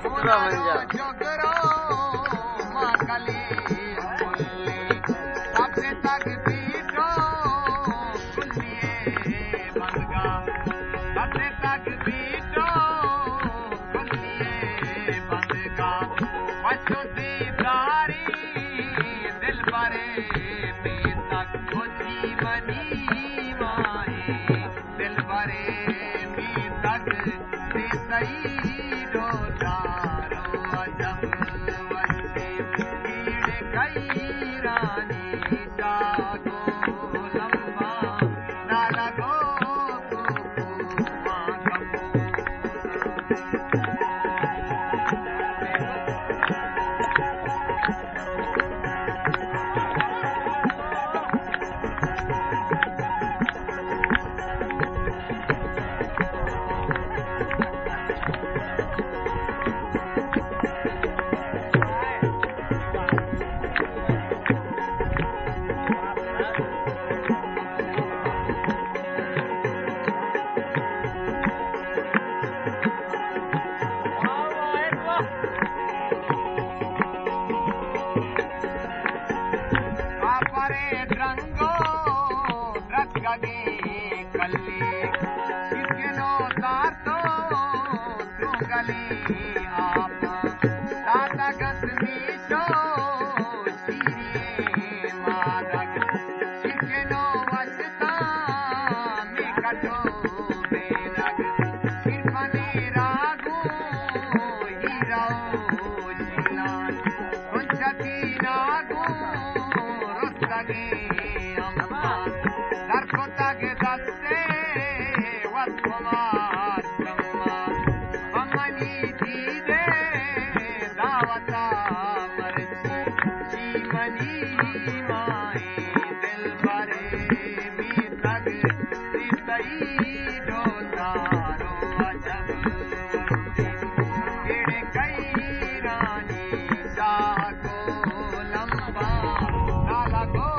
जोगरो Makli fully अब तक बीठो खुलिए बनगा अब तक बीठो खुलिए बनगा बच्चों दी दारी दिल भरे में तक होती मनी माए दिल भरे में तक से सही रोतारो अजब वस्ते कीड़े कई रानी जागो लंबा ना लगो रंगो रखगे कल्ली किसनो तातो तू गली आप दादा गत मीठो सीरिए मादक किसनो वसता में कटो बेलग किरपने रागो हीरो जिलान कुंचती नागो रस्तगे Narcotage daste watkumat kamma amani dide davata marchi jeevani mai dil bare mi tag sitai dotaro ajab kede kai rani jago lamba nalago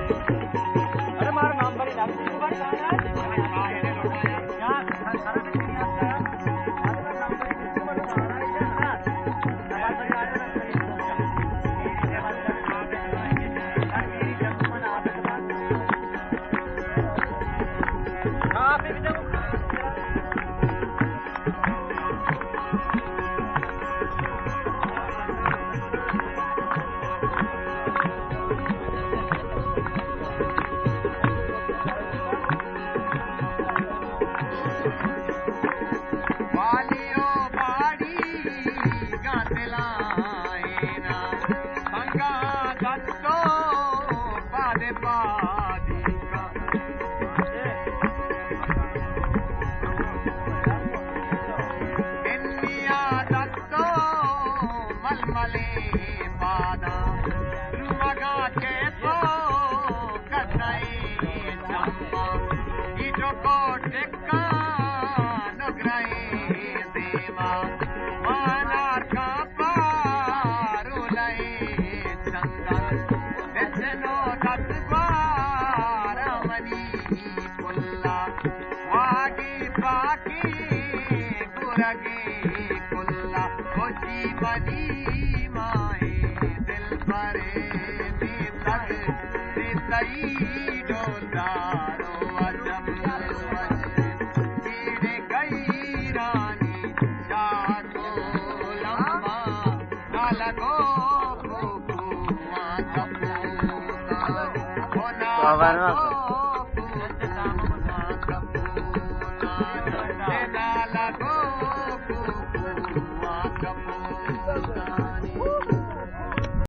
अरे मारा नाम बड़ी बर्बादी का इन्निया दत्तो मलमले पादा रुमगा चेपो कसाई चम्मा ईटो को टेक्का नुग्राई देवा मानार का पारुलाई चंदन देशनो दत्वारा मनी पुल्ला वागी बाकी गुरगी कुल्ला खुशी मनी माए दिल परे तक तई डोलारो अजब कीड़े गई रानी जाको लंबा ना लगो तो